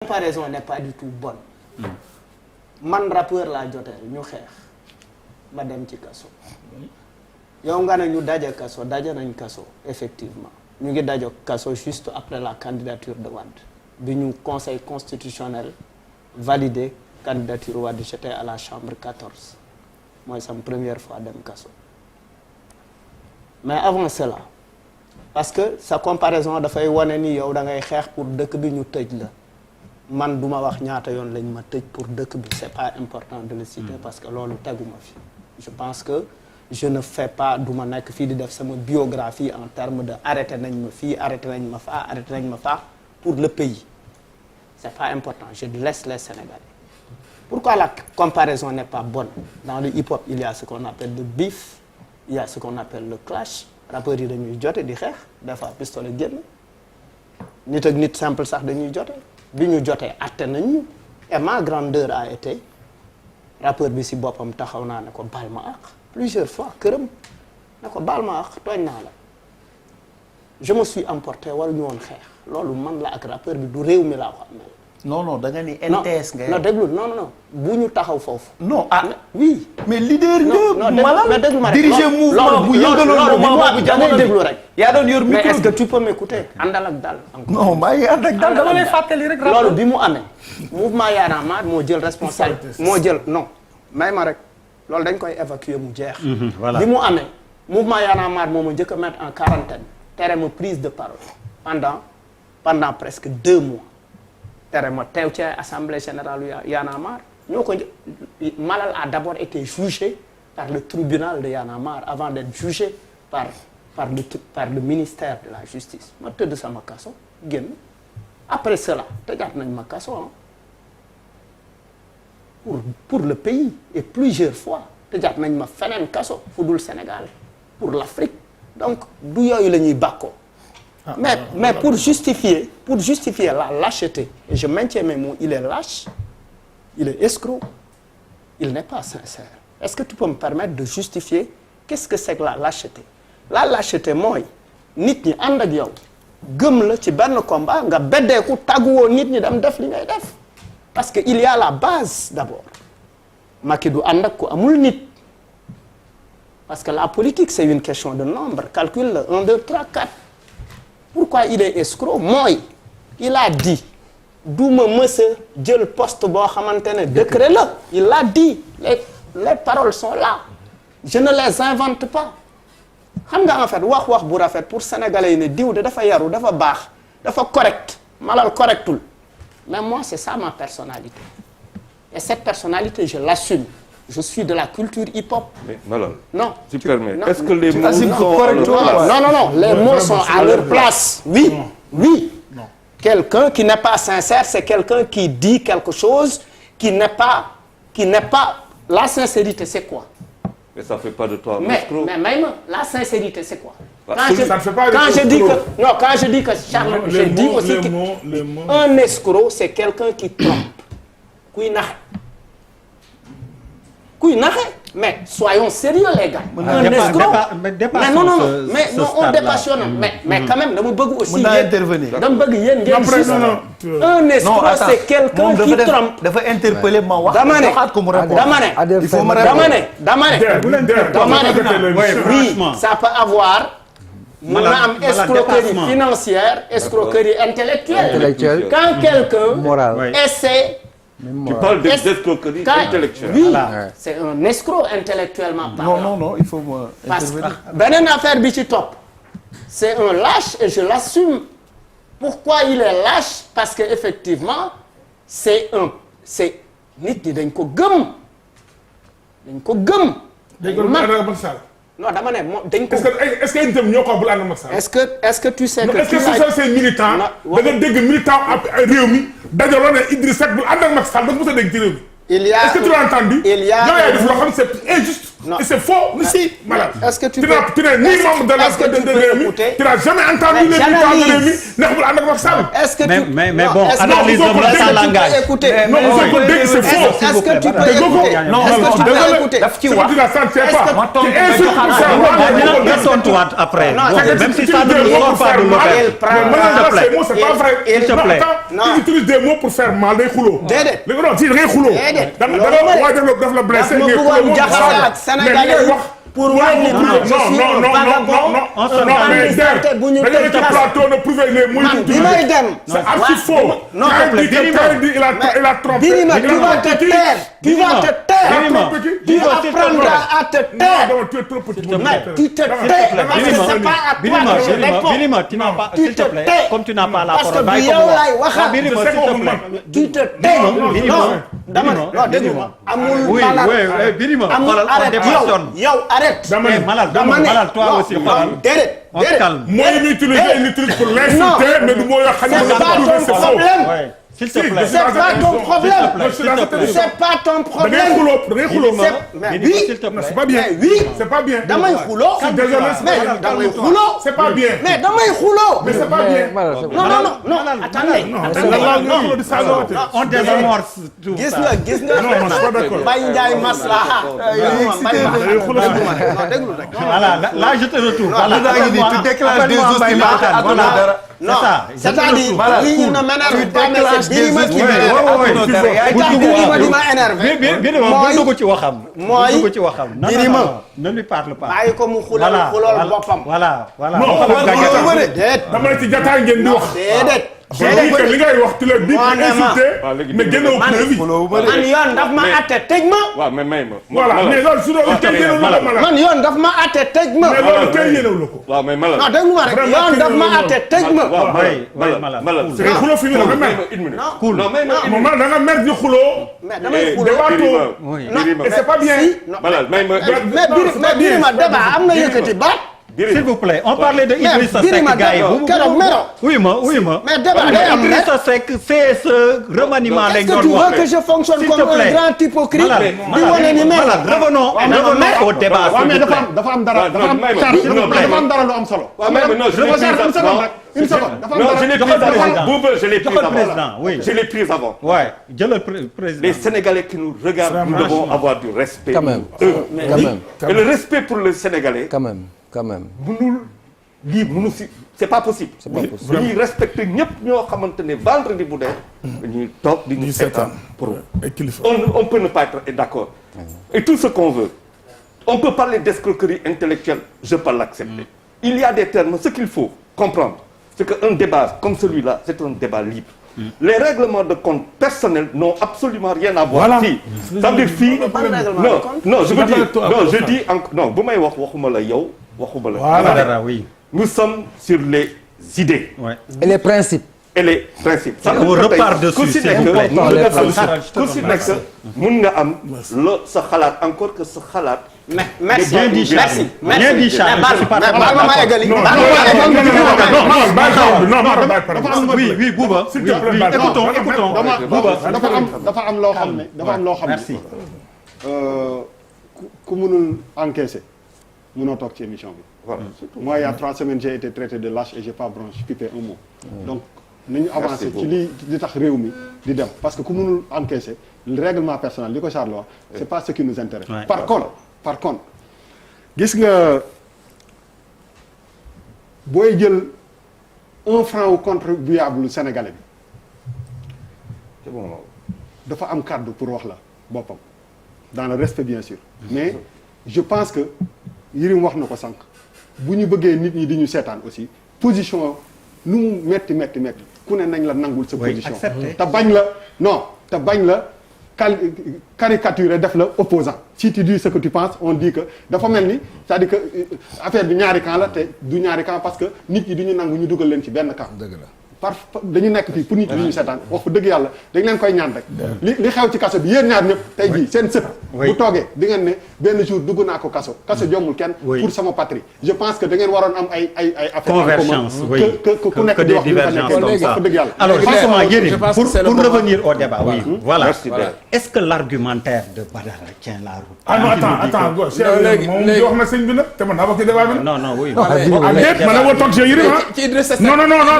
comparaison n'est pas du tout bonne. man rappeur laa joteel ñu xeex ma dem ci kaso. yow nga ne ñu daje kaso daje nañ kaso effectivement ñu ngi daje kaso juste après la candidature de Wade bi ñu conseil constitutionnel validé candidature Wade j'étais à la chambre 14 mooy sama première fois dem kaso. mais avant cela parce que sa comparaison dafay wane ni yow da ngay xeex pour dëkk bi ñu tëj la man duma wax ñaata yoon lañ ma tëj pour dëkk bi c'est pas important de le citer parce que loolu teguma fi je pense que je ne fais pas du ma nekk fii di def sama biographie en termes de arrêté nañ ma fii arrêté nañ ma faa arrêté nañ ma faa pour le pays c'est pas important je laisse les Sénégalais. Pourquoi la comparaison n'est pas bonne? Dans le hip-hop il y a ce qu'on appelle le beef, il y a ce qu'on appelle le clash. rappeurs yi dañuy jote di xeex des fois pistolet génn nit ak nit simple sax dañuy jote bi ñu jotee atte nañu et ma grandeur a été rappeur bi si boppam taxaw naa ne ko baal ma àq plusieurs fois këram ne ko baal ma àq tooñ naa la je me suis emporté waruñu woon xeex loolu man la ak rappeur bi du réew mi laa ko amee. non non da nga ni NTS nga. non déglu non bu ñu taxaw foofu. non ah oui. mais leader nga. mais déglu ma rek diriger mouvement bu yëngaloon moment bu jamono déglu rek. yaa doon yor micro mais est-ce que tu peux m'écouter àndal ak dal. non maa ngi ànd ak dal dama lay fàttali rek. loolu bi mu amee. mouvement Y'en a marre moo jël responsable. moo jël non may ma rek loolu dañ koy évacuer mu jeex. voilà bi mu amee mouvement Y'en a marre moo ma njëkk a mettre en quarantaine tere ma prise de parole pendant presque 2 mois. tere ma teew ci assemblée générale Y'en a marre ñoo ko Malal a d'abord été jugé par le tribunal de Y'en a marre avant d'être jugé par le ministère de la justice ma tëdd sama kaso génn après cela tëjaat nañ ma kaso pour le pays et plusieurs fois tëjaat nañ ma feneen kaso fu dul Sénégal pour l'Afrique donc du yooyu la ñuy bàkkoo mais pour justifier la lâcheté et je maintiens mes mots il est lâche il est escroc il n'est pas sincère est-ce que tu peux me permettre de justifier qu'est-ce que c'est que la lâcheté mooy nit ñi ànd ak yow gëm la ci benn combat nga beddeeku tàgguwoo nit ñi dem def li ngay def parce que il y a la base d'abord Macky du ànd ak ku amul nit parce que la politique c'est une question de nombre calcule le 1 2 3 4 pourquoi il est escroc mooy il a dit duma mësa jël poste boo xamante ne décret la il l'a dit les paroles sont là je ne les invente pas xam nga en fait wax bu rafet pour sénégalais yi ne diw de dafa yaru dafa baax dafa correct Malal correctul mais moi c'est ça ma personnalité et cette personnalité je l'assume je suis de la culture hip-hop. Mais Malal, non tu permets. Non, est-ce que les mots sont non, les mots sont à leur place. Oui, oui. Non. Quelqu'un qui n'est pas sincère, c'est quelqu'un qui dit quelque chose qui n'est pas la sincérité, c'est quoi? Mais ça fait pas de toi un mais escroc. mais même la sincérité, c'est quoi? Ça ne fait pas quand je dis que Charles, je dis aussi un escroc, c'est quelqu'un qui trompe. Kuy naxe mais soyons sérieux les gars. un escroc mais non on dépassionne mais quand même dama bëgg aussi dama bëgg yéen ngeen gis un escroc c'est quelqu'un qui trompe dafa interpeller ma wax dama ne oui ça peut avoir mën na am escroquerie financière escroquerie intellectuelle quand quelqu'un essaie. Tu parles d'escroquerie intellectuelle. Oui, c'est un escroc intellectuellement parlant. Non, il faut me parce que beneen affaire bi ci topp c'est un lâche et je l'assume. Pourquoi il est lâche? Parce que effectivement c'est nit ñi dañ ko gëm. Non dama ne moom dañ ko. est-ce que itam ñoo ko bul ànd ak Macky Sall. est-ce que tu sais que. est-ce que ce sont ces militants. da nga dégg militant réew mi dajaloo ne Idriss Seck bul ànd ak Macky Sall da nga mos a dégg ci réew mi. il y a est-ce que tu l'as entendu. il y a yow yaa def loo xam c'est injuste. Et c'est faux. Si. Malade. Est-ce que tu n'es ni membre de la Rewmi. Tu n'as jamais entendu les militants de Rewmi ndax bu ànd ak Macky Sall. Est-ce que tu mais bon analyse sa langage. Non, vous ko dégg c'est faux. Est-ce que tu peux écouter? Non, est-ce que tu peux écouter? daf ci wax. nga tontuwaat après. Même si ça ne sort pas de l'autre. C'est pas vrai. S'il te plaît. Il utilise des mots pour faire mal day xuloo. Déedéet. léegi non si da ngay xuloo. Déedéet. da nga daf la blessé. ma bëggoon jaxase ak Sénégalais yi pour wax ni man je suis un vagabond. bu ñu teg ci plateau na prouver les mots man bi may dem. c'est archi faux. non il a trompé. Birima tu vas te taire. Tu vas te taire. Tu apprendras à te taire. Non, tu es trop petit. Mais tu te tais. Parce que c'est pas à toi que je réponds. Birima, tu n'as pas, s'il te plaît, comme tu n'as pas la parce que parole, du yow laay waxal. Birima, s'il te plaît. Tu te tais. Non dama ne non dégg nga amul Oui, malade. oui, Birima, amul on arrête dépressionne. yow arrête. Malade, toi aussi. Déedéet. On se calme. Moi, il utilise pour l'insulter, mais du mot C'est pas ton problème. S'il te plaît. C'est pas ton problème. S'il te plaît. C'est pas ton problème. Mais oui. S'il te plaît. C'est pas bien. Mais oui. C'est pas bien. damay xuloo. Je suis désolé. mais damay xuloo. C'est pas bien. mais damay xuloo. Mais c'est pas bien. non attendez. On désamorce tout gis ça. nga gis nga. Non, je suis pas d'accord. Baye Ndiaye maslaha. déglu rek. Voilà, là je te retrouve. Voilà. Tu déclenches des hostilités. Non, c'est-à-dire, oui, il ne m'énerve pas, mais c'est Birima qui m'énerve. Birima dugg ci waxam. mooy dugg ci waxam. Birima ne lui parle pas. bàyyi ko mu xulal boppam. Voilà. déet. dama ne ci jotaay ngeen di wax. déedéet. li ngay wax tu le dis pour insulter. mais génnew preuve. man yoon daf ma atte tëj ma. waaw mais may ma. Voilà mais loolu su doon kenn yéenewul la ko. man yoon daf ma atte tëj ma. mais loolu kenn yéenewul la ko. waaw mais Malal. non déglu ma rek yoon daf ma atte tëj ma. waaw Malal. c'est que xuloo fi mu ne nga mer. une minute. cool non mais moom da nga mer di xuloo. mais damay xuloo. et c'est pas bien. Malal may ma. mais Birima débat am na yëkkati baat. S'il vous plaît, on parlait de Idrissa Seck gars yi. Oui ma. mais débat day am Idrissa Seck c'est ce remaniement lañ doon wax. est-ce que tu veux que je fonctionne comme un grand hypocrite? di wane ni mel. Revenons au débat. waaw mais dafa am dara dafa am dara lu am solo. waaw mais non une seconde dafa am non dara. je l'ai pris avant. Bouba je l'ai pris avant. président oui. Je l'ai pris avant. Ouais, jëlal président. Les Sénégalais qui nous regardent, nous devons avoir du respect. Quand même. Et le respect pour le Sénégalais. Quand même. mënul c'est pas possible. ñuy respecter ñëpp ñoo xamante ne vendredi bu dee. dañuy toog di ñu seetaan pour on peut ne pas être d'accord. Et tout ce qu'on veut. On peut parler d'escroquerie intellectuelle, je peux l'accepter. Il y a des termes, ce qu'il faut comprendre, c'est qu'un débat comme celui-là, c'est un débat libre. Les règlements de compte personnels n'ont absolument rien à voir. Voilà. Ça veut dire fii non je veux dire non je dis non bu may waxuma la yow waxuma la. Voilà oui. Nous sommes sur les idées. Ouais. Et les principes. Et les principes. Ça on repart dessus. C'est important, les principes. ku si nekk mun nga am loo sa xalaat encore que sa xalaat. merci Bien dit Charles. Bien dit Charles. Oui Bouba. Écoutons dafa am loo xam ne. Merci. ku mënul encaisser mënoo toog ci émission bi. Voilà. Moi il y a 3 semaines j'ai été traité de lâche et j'ai pas pipé un mot. Donc nañu avancer ci li tax réew mi di dem parce que ku mënul encaisser le règlement personnel li ko Charles wax c'est pas ce qui nous intéresse. Par contre gis nga booy jël 1 franc au contribuable sénégalais bi. C'est bon. dafa am kàddu pour wax la boppam dans le respect bien sûr mais je pense que Yirim wax na ko sànq bu ñu bëggee nit ñi di ñu seetaan aussi position nu mu metti ku ne nañ la nangul sa position te bañ la caricaturer def la opposant si tu dis ce que tu penses on dit que dafa mel ni c'est-à-dire que affaire bi ñaari camp la te du ñaari camp parce que nit ñi du ñu nangu ñu dugal leen ci benn camp. dëgg la dañu nekk fii pour nit ñi ñu seetaan wax fa dëgg yàlla dañ leen koy ñaan rek li xew ci kaso bi yéen ñaar ñëpp tey jii seen sët bu toogee di ngeen ne benn jour dugg naa ko kaso jommul kenn pour sama patrie je pense que da ngeen waroon am ay affaire convergence que ku nekk di wax bu fa nekkee wax fa dëgg yàlla alors justement Yérim pour revenir au débat oui voilà est-ce que l'argumentaire de Badara tient la route ah non attends moom di wax na sëñ bi nag te man naa wax ci débat bi non oui déet man na woo toog Yérim non